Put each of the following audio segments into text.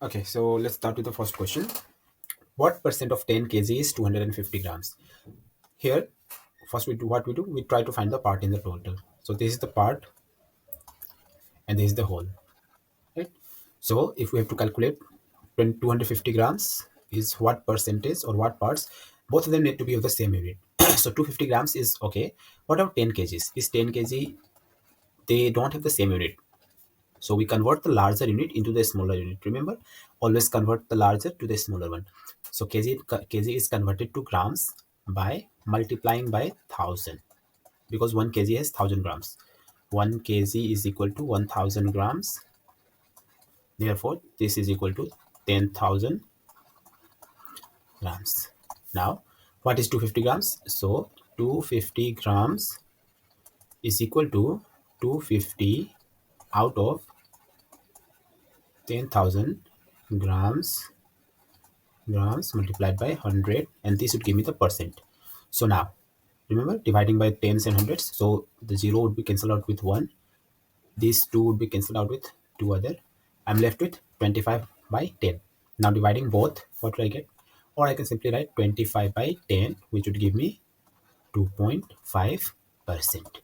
Okay, so let's start with the first question. What percent of 10 kg is 250 grams? Here, first we do what we do. We try to find the part in the total. So this is the part and this is the whole, right? So if we have to calculate 250 grams is what percentage or what parts, both of them need to be of the same unit. So 250 grams is okay. What about 10 kgs? Is 10 kg, they don't have the same unit. So we convert the larger unit into the smaller unit. Remember, always convert the larger to the smaller one. So kg is converted to grams by multiplying by 1000, because 1 kg has 1000 grams. 1 kg is equal to 1000 grams. Therefore, this is equal to 10,000 grams. Now, what is 250 grams? So 250 grams is equal to 250 out of 10,000 grams multiplied by 100, and this would give me the percent. So now remember, dividing by tens and hundreds, so the 0 would be cancelled out with 1, these 2 would be cancelled out with 2 other. I'm left with 25 by 10. Now dividing both, what do I get? Or I can simply write 25 by 10, which would give me 2.5%.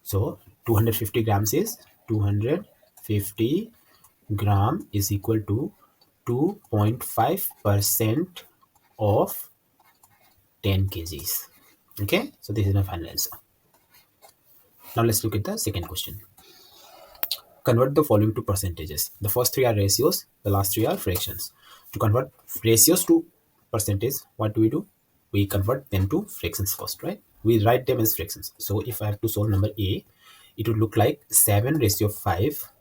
So 250 grams is 250 gram is equal to 2.5% of 10 kgs. Okay, so this is my final answer. Now let's look at the second question. Convert the following to percentages. The first three are ratios, the last three are fractions. To convert ratios to percentage, what do? We convert them to fractions first, right? We write them as fractions. So if I have to solve number A, it would look like 7 ratio 5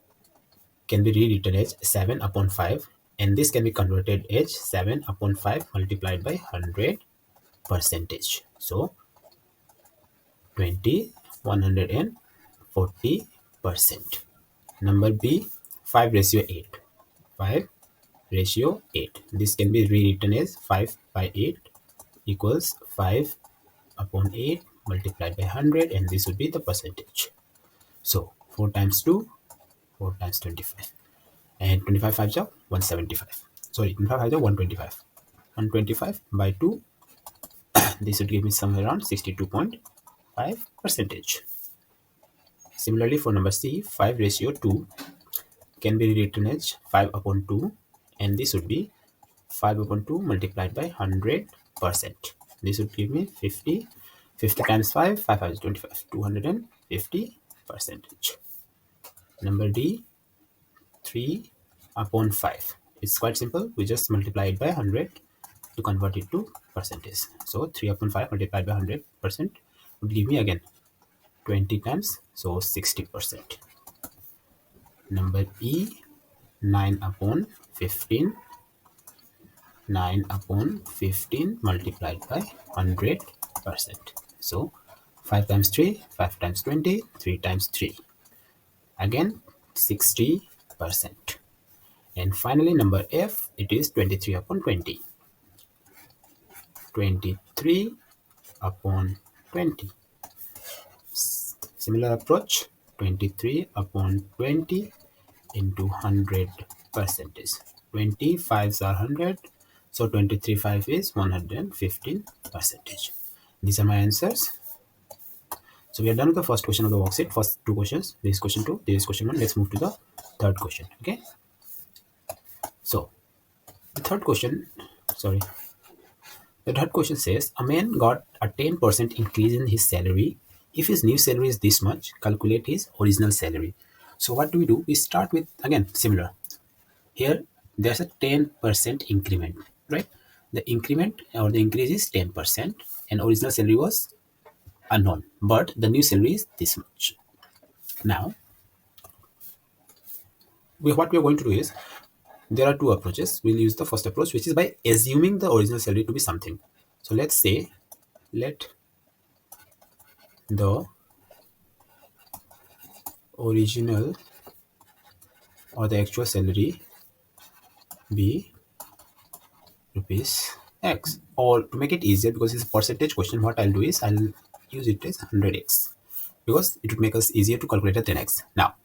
can be rewritten as 7 upon 5, and this can be converted as 7 upon 5 multiplied by 100 percentage. So 140%. Number B, 5 ratio 8. 5 ratio 8. This can be rewritten as 5 by 8 equals 5 upon 8 multiplied by 100, and this would be the percentage. So 4 times 2, 4 times 25. And 25 5s are 175. Sorry, 25 5s are 125. 125 by 2, this would give me somewhere around 62.5 percentage. Similarly, for number C, 5 ratio 2 can be rewritten as 5 upon 2, and this would be 5 upon 2 multiplied by 100%. This would give me 50. 50 times 5, 5 5 is 25, 250 percentage. Number D, 3 upon 5. It's quite simple. We just multiply it by 100 to convert it to percentage. So 3 upon 5 multiplied by 100% would give me again 20 times, so 60%. Number E, 9 upon 15. 9 upon 15 multiplied by 100%. So 5 times 3, 5 times 20, 3 times 3. Again 60%. And finally number F, it is 23 upon 20. 23 upon 20. Similar approach, 23 upon 20 into 100 percentage. 25s are 100, so 23 5 is 115 percentage. These are my answers. So we are done with the first question of the worksheet. First two questions. This is question 2, this is question 1. Let's move to the third question. Okay, so the third question says a man got a 10% increase in his salary. If his new salary is this much, calculate his original salary. So what do? We start with, again, similar. Here there's a 10% increment, right? The increment or the increase is 10%, and original salary was unknown, but the new salary is this much. Now what we are going to do is, there are two approaches. We'll use the first approach, which is by assuming the original salary to be something. So let's say, let the original or the actual salary be rupees X. Or to make it easier, because it's a percentage question, what I'll do is I'll use it as 100x, because it would make us easier to calculate a 10x. Now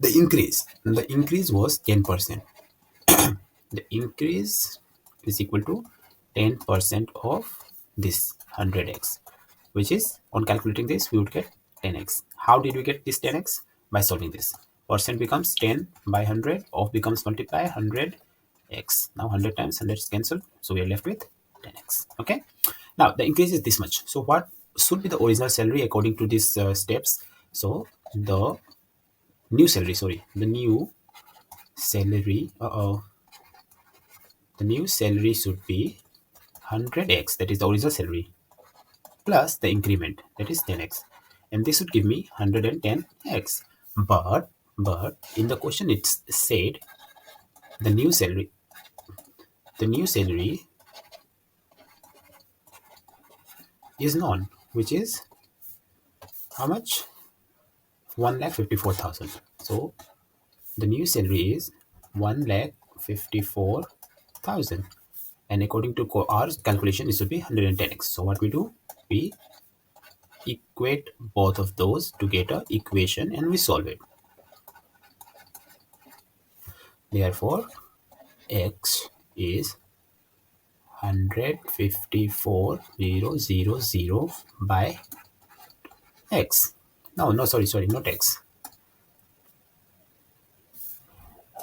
the increase was 10%. the increase is equal to 10% of this 100x, which is, on calculating this, we would get 10x. How did we get this 10x? By solving this. Percent becomes 10 by 100, of becomes multiply 100x. Now 100 times 100 is cancelled, so we are left with 10x. Okay. Now the increase is this much. So what should be the original salary according to these steps? So the new salary, the new salary, the new salary should be 100x, that is the original salary, plus the increment, that is 10x, and this would give me 110x. But in the question it's said the new salary is known, which is how much? 1,54,000. So the new salary is 1,54,000, and according to our calculation it should be 110x. So what we do, we equate both of those to get a equation and we solve it. Therefore x is 154,000 by x. No, sorry, not x.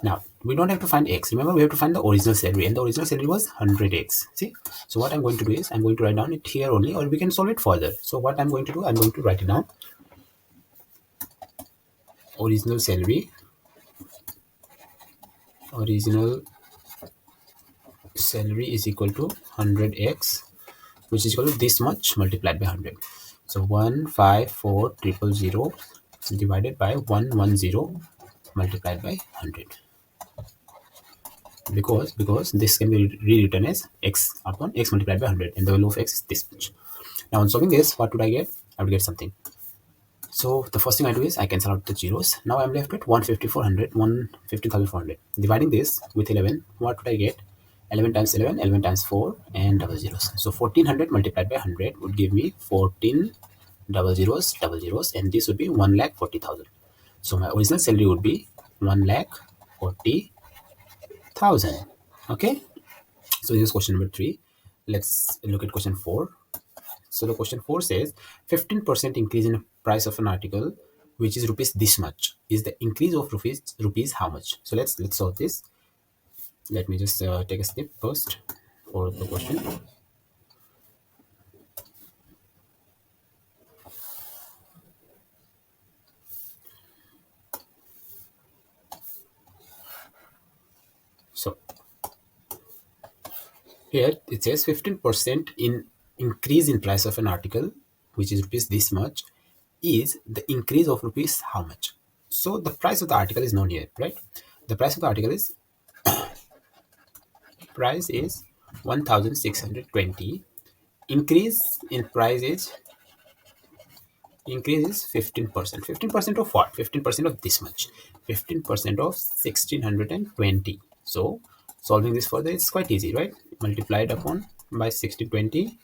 Now we don't have to find x. Remember, we have to find the original salary, and the original salary was 100x. See, so what I'm going to do is I'm going to write down it here only, or we can solve it further. So what I'm going to do, I'm going to write it down. Original salary is equal to 100x, which is equal to this much multiplied by 100. So 154,000 divided by 110 multiplied by 100, because this can be rewritten as x upon x multiplied by 100, and the value of x is this much. Now on solving this, what would I get? I would get something. So the first thing I do is I cancel out the zeros. Now I'm left with 150,400. Dividing this with 11, what would I get? 11 times 11, 11 times 4, and double zeros. So 1400 multiplied by 100 would give me 14 double zeros, and this would be 1,40,000. So my original salary would be 1,40,000. Okay. So this is question number 3. Let's look at question 4. So the question 4 says 15% increase in price of an article, which is rupees this much, is the increase of rupees how much? So let's solve this. Let me just take a step first for the question. So here it says 15% in increase in price of an article, which is rupees this much, is the increase of rupees how much? So the price of the article is known here, right? The price of the article is 1,620. Increase in price is 15%. 15% of what? 15% of this much. 15% of 1,620. So solving this further is quite easy, right? Multiplied upon by 1620,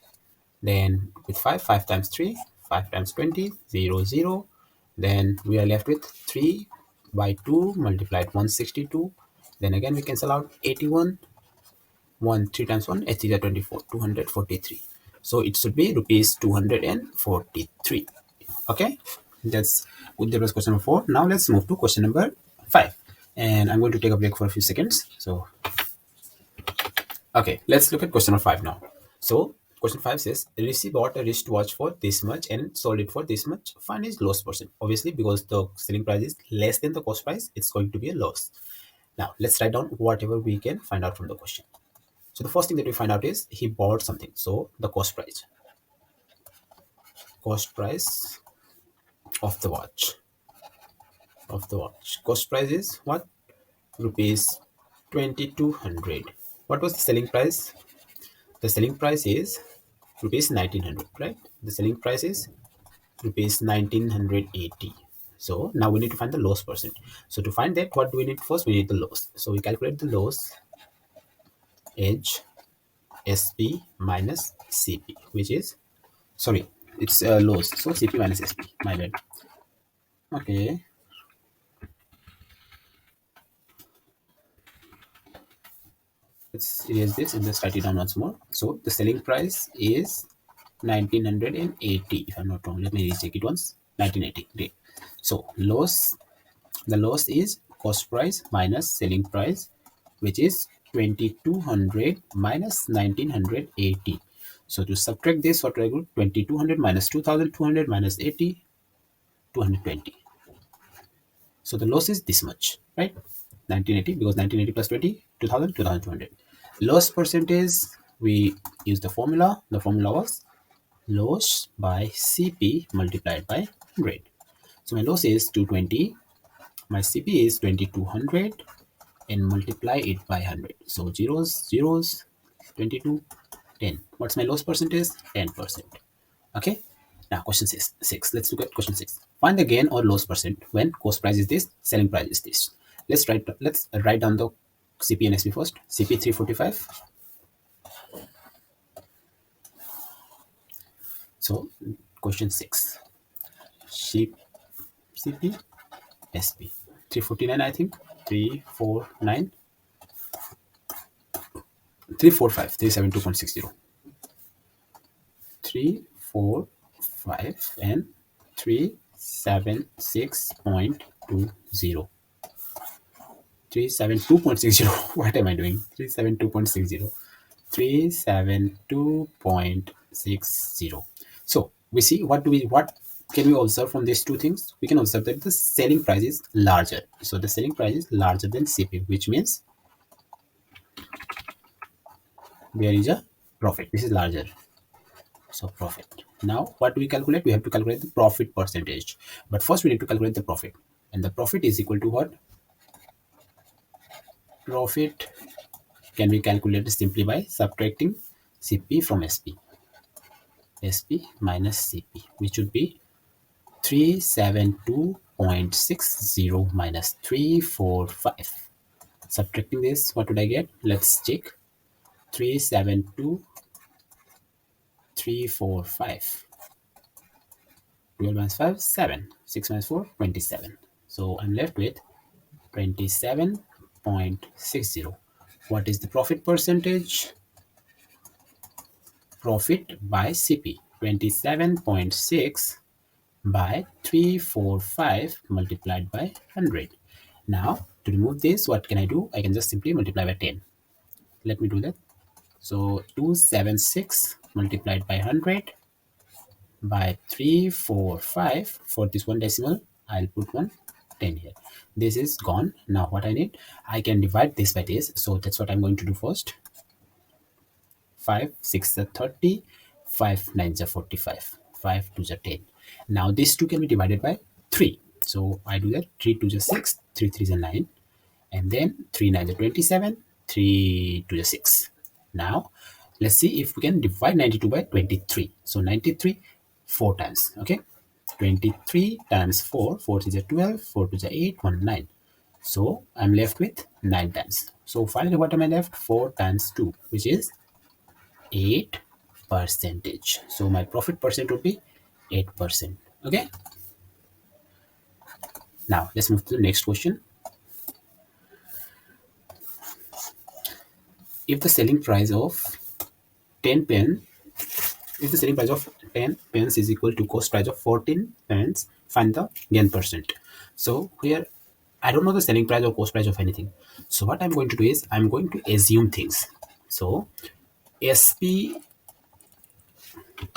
then with 5 times 3, 5 times 20, 0, 0. Then we are left with 3 by 2 multiplied 162. Then again we cancel out 81. 3 times 1, 8 is 24, 243. So it should be rupees 243. Okay, that's good. That was question number 4. Now let's move to question number 5, and I'm going to take a break for a few seconds. So okay, let's look at question number 5 now. So question 5 says Rishi bought a wristwatch for this much and sold it for this much. Find his loss percent. Obviously, because the selling price is less than the cost price, it's going to be a loss. Now let's write down whatever we can find out from the question. So the first thing that we find out is he bought something. So the cost price of the watch. Cost price is what? Rupees 2,200. What was the selling price? The selling price is rupees 1,900, right? The selling price is rupees 1,980. So now we need to find the loss percent. So to find that, what do we need first? We need the loss. So we calculate the loss edge SP minus CP, which is, sorry, it's loss. So CP minus SP, my bad. Okay. Let's erase this and just write it down once more. So the selling price is 1980, if I'm not wrong. Let me recheck it once. 1980. Great. So the loss is cost price minus selling price, which is 2200 minus 1980. So to subtract this, what do I do? 2200 minus 2200 minus 80, 220. So the loss is this much, right? 1980, because 1980 plus 20, 2000, 2200. Loss percentage, we use the formula. The formula was loss by CP multiplied by 100. So my loss is 220, my CP is 2200, and multiply it by 100. So zeros, 22, 10. What's my loss percentage? 10%. Okay. Now question six. Let's look at question 6. Find the gain or loss percent when cost price is this, selling price is this. Let's write down the CP and SP first. CP 345. So question 6. CP SP 349, I think. 349, 345, 372.60. 345 and 376.20. 372.60. What am I doing? 372.60. 372.60. So we see, what can we observe from these two things? We can observe that the selling price is larger. So the selling price is larger than CP, which means there is a profit. This is larger. So profit. Now what do we calculate? We have to calculate the profit percentage. But first we need to calculate the profit. And the profit is equal to what? Profit can be calculated simply by subtracting CP from SP. SP minus CP, which would be 372.60 minus 345. Subtracting this, what would I get? Let's check. 372, 345. 12 minus 5, 7. 6 minus 4, 27. So I'm left with 27.60. What is the profit percentage? Profit by CP. 27.6 by 345 multiplied by 100. Now to remove this, what can I do? I can just simply multiply by 10. Let me do that. So 276 multiplied by 100 by 345. For this one decimal, I'll put 10 here. This is gone. Now what I need, I can divide this by this. So that's what I'm going to do first. 5 6 are 30, 5 9 are 45, 5 2 are 10. Now these two can be divided by 3. So I do that. 3 2 are 6, 3 3 are 9, and then 3 9 are 27, 3 2 are 6. Now let's see if we can divide 92 by 23. So 93 4 times. Okay, 23 times 4, 4 3 are 12, 4 2 are 8, 1 9. So I'm left with 9 times. So finally what am I left? 4 times 2, which is 8 percentage. So my profit percent would be 8%. Okay. Now let's move to the next question. If the selling price of 10 pence, if the selling price of 10 pence is equal to cost price of 14 pence, find the gain percent. So here I don't know the selling price or cost price of anything. So what I'm going to do is I'm going to assume things. So SP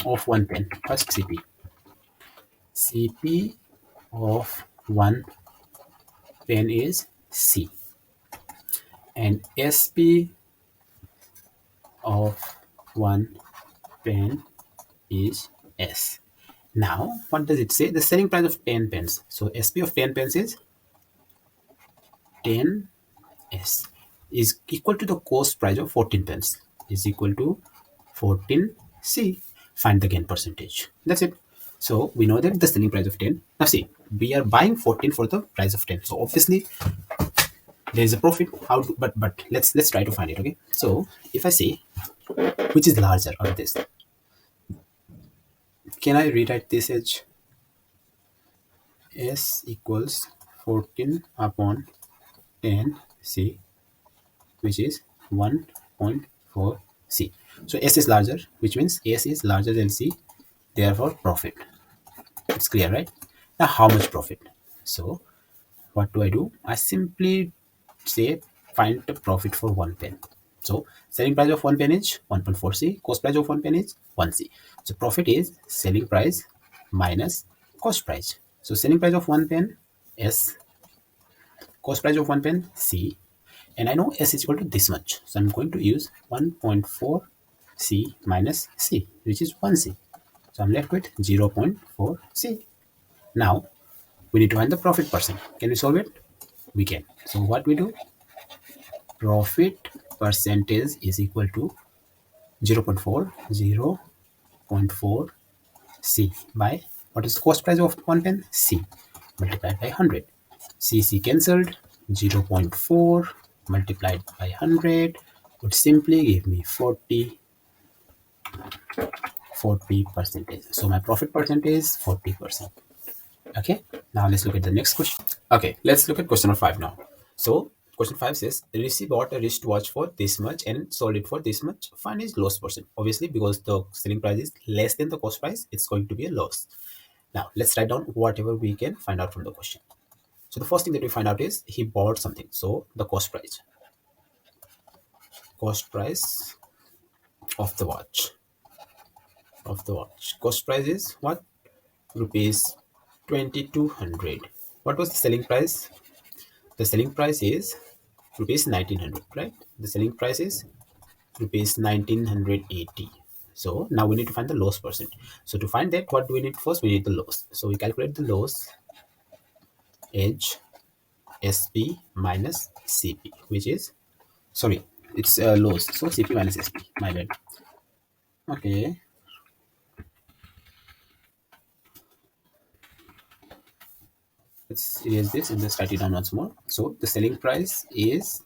of 1 pen, first CP. CP of 1 pen is C, and SP of 1 pen is S. Now what does it say? The selling price of 10 pence. So SP of 10 pence is 10S is equal to the cost price of 14 pence, is equal to 14C. Find the gain percentage. That's it. So we know that the selling price of 10. Now see, we are buying 14 for the price of 10. So obviously there is a profit. How to, but let's try to find it. Okay. So if I say which is larger of this, can I rewrite this as S equals 14 upon 10C, which is 1 0.4 C. So S is larger, which means S is larger than C, therefore profit. It's clear, right? Now how much profit? So what do? I simply say find the profit for 1 pen. So selling price of 1 pen is 1.4 C, cost price of 1 pen is 1 C. So profit is selling price minus cost price. So selling price of 1 pen S, cost price of 1 pen C, and I know S is equal to this much. So I'm going to use 1.4 C minus C, which is 1 C. So I'm left with 0.4 C. Now we need to find the profit percent. Can we solve it? We can. So what we do? Profit percentage is equal to 0.4 C by what is the cost price of 1 pen? C multiplied by 100. C cancelled. 0.4 multiplied by 100 would simply give me 40 percentage. So my profit percentage is 40%. Okay, now let's look at the next question. Okay, let's look at question number 5 now. So question 5 says Rishi bought a wristwatch for this much and sold it for this much. Find his loss percent. Obviously, because the selling price is less than the cost price, it's going to be a loss. Now let's write down whatever we can find out from the question. So the first thing that we find out is he bought something. So the cost price of the watch. Cost price is what? Rupees 2200. What was the selling price? The selling price is rupees 1900, right? The selling price is rupees 1980. So now we need to find the loss percent. So to find that, what do we need first? We need the loss. So we calculate the loss edge SP minus CP, which is, sorry, it's loss. So CP minus SP, my bad. Okay. Let's erase this and just write it down once more. So the selling price is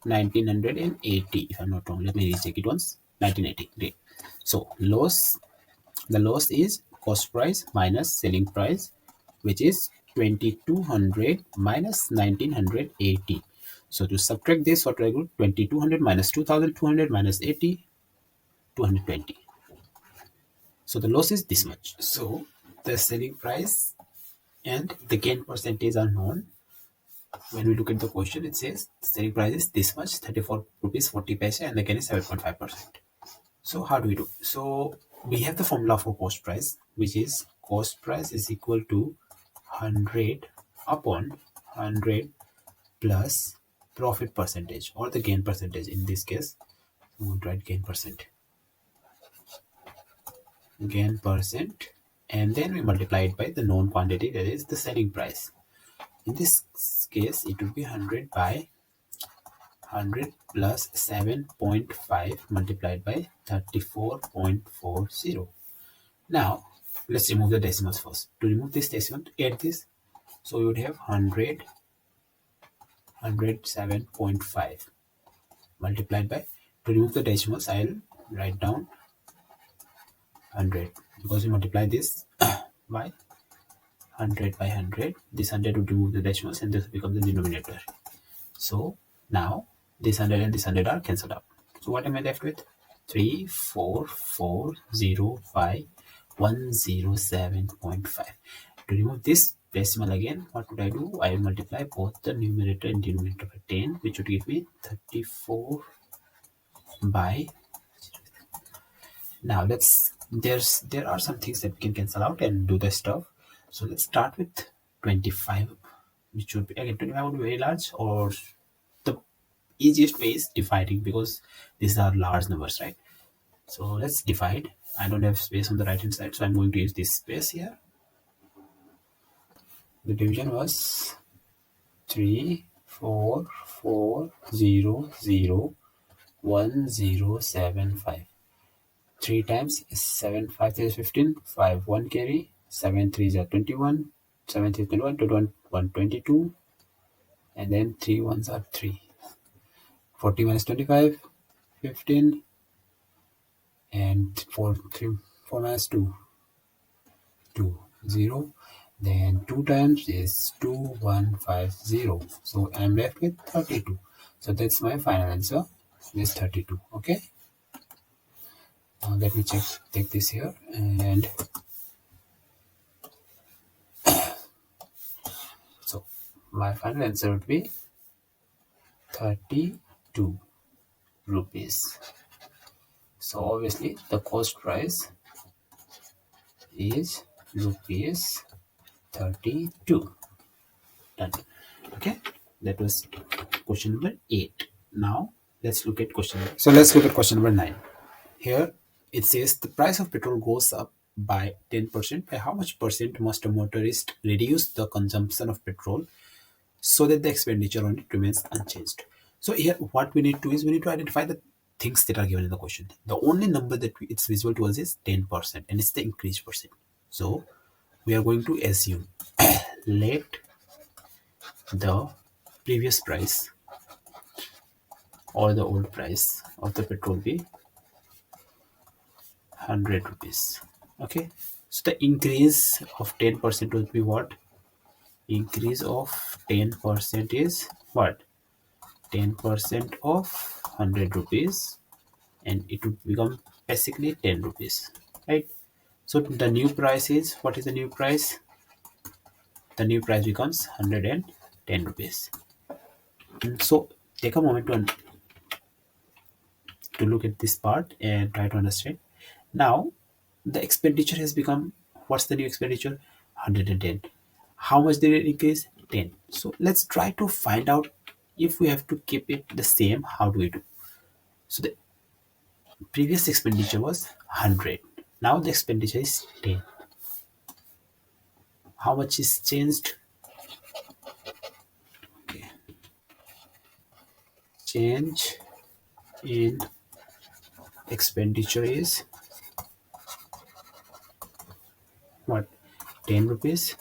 1980, if I'm not wrong. Let me recheck it once. 1980. Great. So the loss is cost price minus selling price, which is 2200 minus 1980. So to subtract this, what do I do? 2200 minus 2200 minus 80, 220. So the loss is this much. So the selling price and the gain percentage are known. When we look at the question, it says the selling price is this much, 34 rupees 40 paise, and the gain is 7.5%. So how do we do? So we have the formula for cost price, which is cost price is equal to 100 upon 100 plus profit percentage or the gain percentage. In this case, we will write gain percent, and then we multiply it by the known quantity, that is the selling price. In this case, it will be 100 by 100 plus 7.5 multiplied by 34.40. Now let's remove the decimals first. To remove this decimal, add this. So we would have 107.5 multiplied by, to remove the decimals, I'll write down 100, because we multiply this by 100 by 100. This 100 would remove the decimals and this will become the denominator. So now this 100 and this 100 are cancelled out. So what am I left with? 34405 To remove this decimal again, what would I do? I will multiply both the numerator and denominator by 10, which would give me 34 by. Now there are some things that we can cancel out and do the stuff. So let's start with 25, which would be, again, 25 would be very large, or the easiest way is dividing, because these are large numbers, right? So let's divide. I don't have space on the right hand side, so I'm going to use this space here. The division was 344001075. 3 times is 7, 5 is 15, 5 1 carry, 7 3 is 21, 7 3 is 21, 21 1 22, and then 3 1s are 3. 40 minus 25, 15, and 4 minus 2, 0. Then 2 times is 2150. So I'm left with 32. So that's my final answer. This 32. Okay. Now let me take this here, and so my final answer would be 32 rupees. So obviously the cost price is rupees 32. Done. Okay, that was question number 8. Now let's look at question number 9. Here it says the price of petrol goes up by 10%. By how much percent must a motorist reduce the consumption of petrol so that the expenditure on it remains unchanged? So here what we need to is we need to identify the things that are given in the question. The only number that it's visible to us is 10%, and it's the increased percent. So we are going to assume let the previous price or the old price of the petrol be 100 rupees. Okay, so the increase of 10% will be what? Increase of 10% is what? 10% of 100 rupees, and it would become basically 10 rupees, right? So the new price is, what is the new price? The new price becomes 110 rupees. And so take a moment to look at this part and try to understand. Now the expenditure has become, what's the new expenditure? 110. How much did it increase? 10. So let's try to find out if we have to keep it the same, how do we do? So the previous expenditure was 100. Now the expenditure is 10. How much is changed? Okay. Change in expenditure is what? 10 rupees.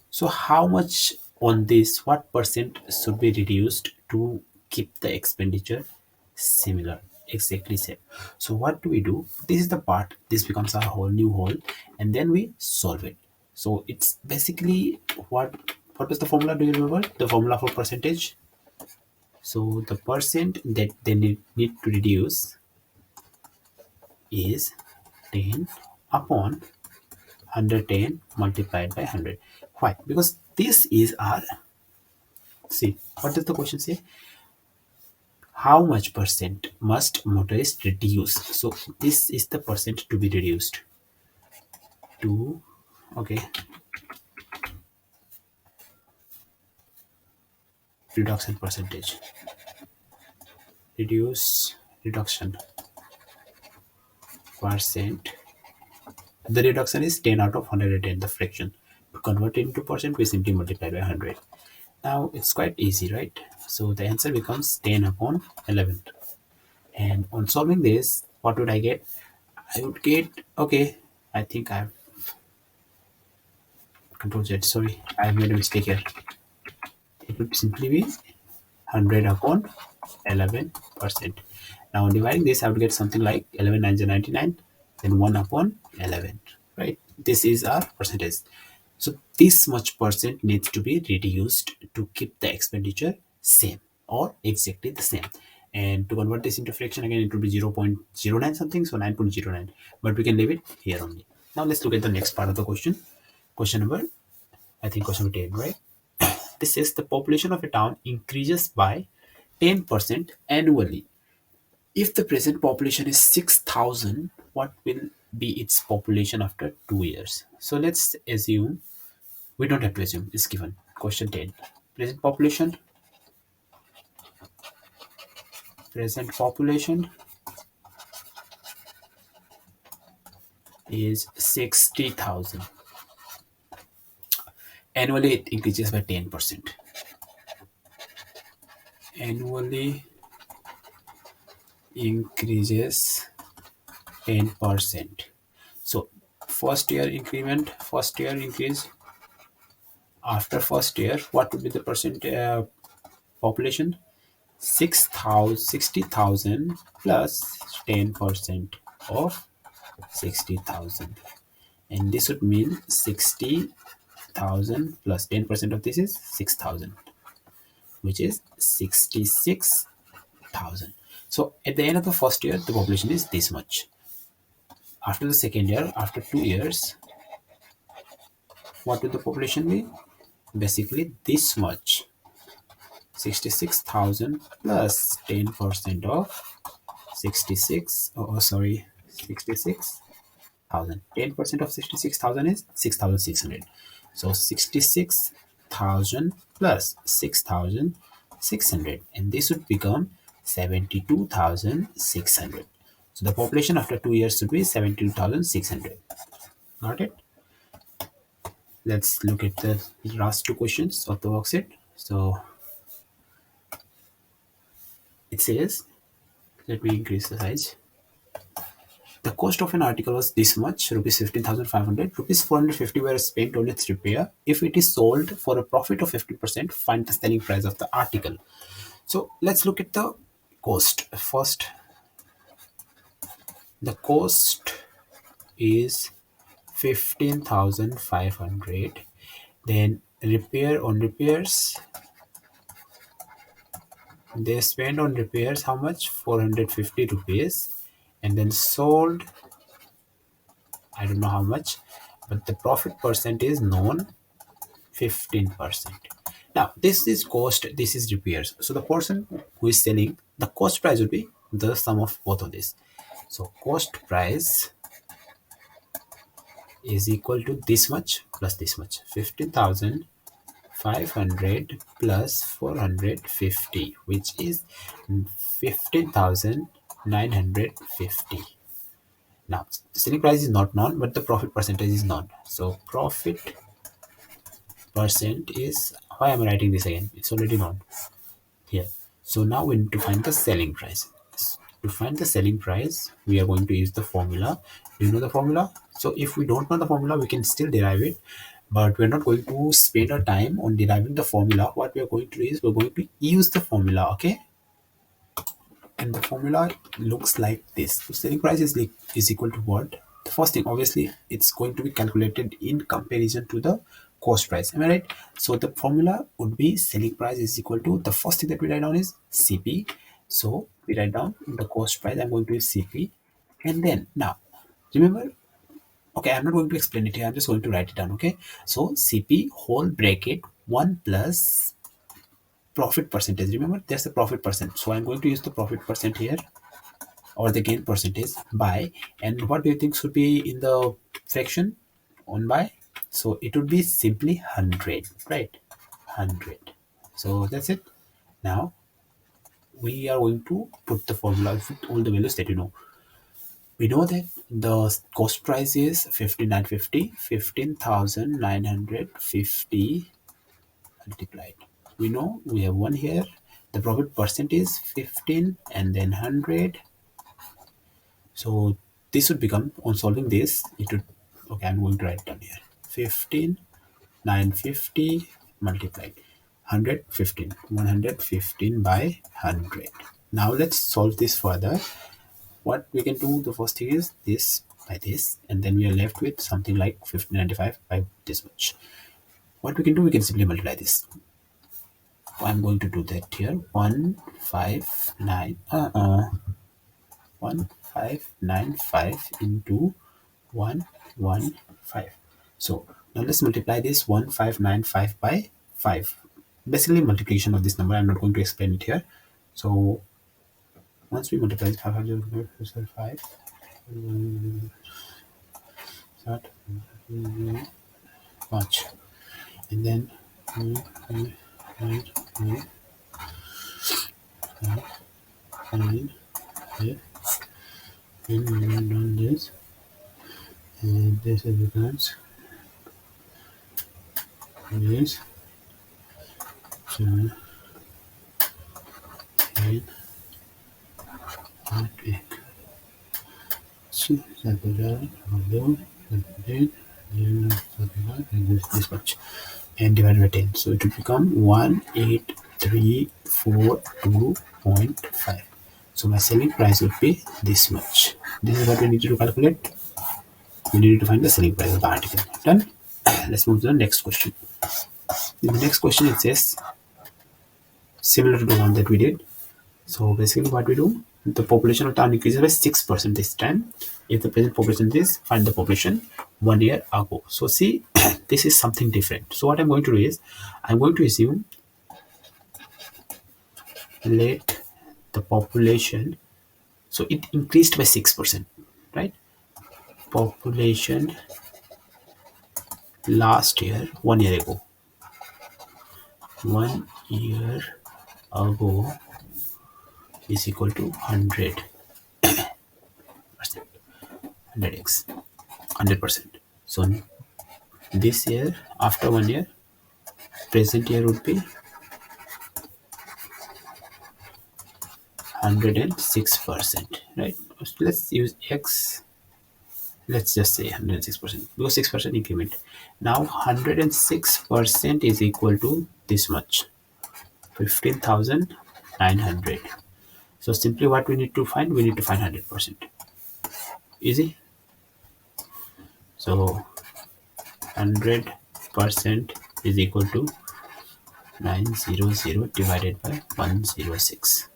So how much on this, what percent should be reduced to keep the expenditure similar, exactly same? So what do we do? This is the part, this becomes our whole new whole, and then we solve it. So it's basically what was the formula? Do you remember the formula for percentage? So the percent that they need to reduce is 10 upon 110 multiplied by 100. Why? Because this is our, see, what does the question say? How much percent must motorist reduce? So this is the percent to be reduced to, okay, reduction percentage, reduction percent. The reduction is 10 out of 110, the fraction. To convert it into percent, we simply multiply by 100. Now it's quite easy, right? So the answer becomes 10 upon 11. And on solving this, what would I get? I would get, okay, I think I have control Z, sorry, I have made a mistake here. It would simply be 100 upon 11%. Now dividing this, I would get something like 11 nines are 99, then 1 upon 11, right? This is our percentage. So this much percent needs to be reduced to keep the expenditure same or exactly the same. And to convert this into fraction, again, it will be 0.09 something, so 9.09. But we can leave it here only. Now let's look at the next part of the question. Question number, I think question number 10, right? This says the population of a town increases by 10% annually. If the present population is 6,000, what will be its population after 2 years? So let's assume, we don't have to assume, it's given. Question 10. Present population is 60,000. Annually it increases by 10%. Annually increases 10%. So first year increase. After first year, what would be the percent population? 60,000 plus 10% of 60,000, and this would mean 60,000 plus 10% of this is 6,000, which is 66,000. So at the end of the first year, the population is this much. After the second year, after 2 years, what will the population be? Basically this much. 66,000 plus 10% of 66. Oh, sorry, 66,000. 10% of 66,000 is 6,600. So 66,000 plus 6,600, and this would become 72,600. So the population after 2 years should be 72,600. Got it? Let's look at the last two questions of the worksheet. So it says, let me increase the size. The cost of an article was this much, rupees 15,500. Rupees 450 were spent on its repair. If it is sold for a profit of 50%, find the selling price of the article. So let's look at the cost. First, the cost is 15,500. Then repairs. They spend on repairs how much? 450 rupees. And then sold, I don't know how much, but the profit percent is known, 15%. Now, this is cost, this is repairs. So the person who is selling, the cost price would be the sum of both of this. So cost price is equal to this much plus this much. 15,500 plus 450, which is 15,950. Now, the selling price is not known, but the profit percentage is known. So profit percent is, why am I writing this again? It's already known here. So now we need to find the selling price. To find the selling price, we are going to use the formula. Do you know the formula? So if we don't know the formula, we can still derive it, but we're not going to spend our time on deriving the formula. What we are going to do is we're going to use the formula, okay? And the formula looks like this. So selling price is equal to what? The first thing, obviously, it's going to be calculated in comparison to the cost price. Am I right? So the formula would be selling price is equal to, the first thing that we write down is CP. So we write down the cost price. I'm going to use CP. And then now, remember, okay, I'm not going to explain it here. I'm just going to write it down. Okay. So CP whole bracket 1 plus profit percentage. Remember, there's the profit percent. So I'm going to use the profit percent here, or the gain percentage, by, and what do you think should be in the fraction on by? So it would be simply 100, right? 100. So that's it. Now we are going to put the formula with all the values that you know. We know that the cost price is 5950, 15,950 multiplied. We know we have one here. The profit percent is 15 and then 100. So this would become, on solving this, it would, okay, I'm going to write down here. 15, 950 multiplied 115, 115 by 100. Now let's solve this further. What we can do, the first thing is this by this, and then we are left with something like 1595 by this much. What we can do, we can simply multiply this. I'm going to do that here. 1595 into 115. So now let's multiply this 1595 by 5. Basically multiplication of this number. I'm not going to explain it here. So once we multiply 505, start watch, and then and we have done this, and this becomes this 7 8 8. So this much, and divided by 10. So it will become 18,342.5. So my selling price would be this much. This is what we need to calculate. We need to find the selling price of the article. Done. Let's move to the next question. In the next question, it says similar to the one that we did. So basically, what we do, the population of town increases by 6% this time. If the present population is, find the population 1 year ago. So see, this is something different. So what I'm going to do is, I'm going to assume let the population, so it increased by 6%, right? Population last year, 1 year ago. 1 year ago is equal to 100%, 100x, 100%. So this year, after 1 year, present year would be 106%, right? Let's use x, let's just say 106% because 6% increment. Now 106% is equal to this much, 15,900. So simply what we need to find, we need to find 100%. Easy. So 100% is equal to 900 divided by 106,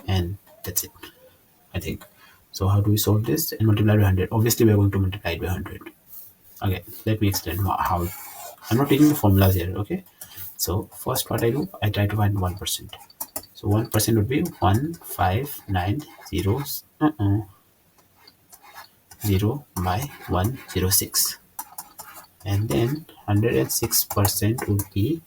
and that's it, I think. So how do we solve this and multiply by 100? Obviously we are going to multiply it by 100. Okay, let me explain how. I'm not taking the formulas here. Okay, so first what I do, I try to find 1%. So 1% would be 1590 0 by 106, and then 106% would be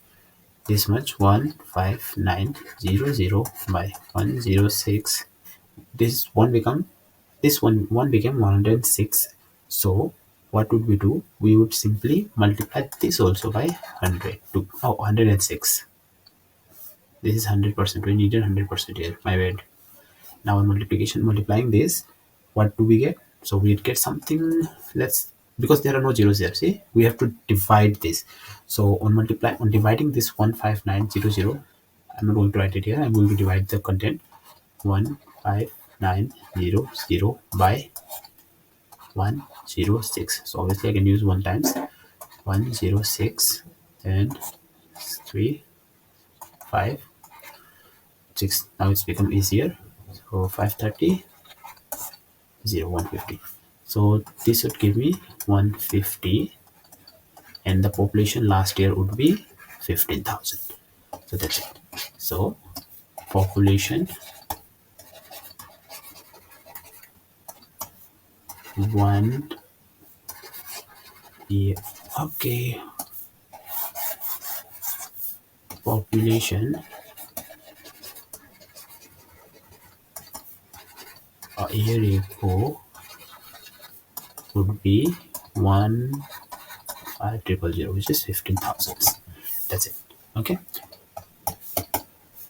this much, 15900 by 106. This one became 106. So what would we do? We would simply multiply this also by 100 to 106. This is 100%. We needed 100% here. My bad. Now on multiplying this, what do we get? So we get something. Let's, because there are no zeros here. See, we have to divide this. So on dividing this 15900, I'm not going to write it here. I'm going to divide the content 15900 by 106. So obviously I can use 1 times 106 and 3 5 6. Now it's become easier. So 530 0 150. So this would give me 150, and the population last year would be 15,000. So that's it. So population 1 year. Okay, population a year ago would be 15000, which is 15,000. That's it. Okay.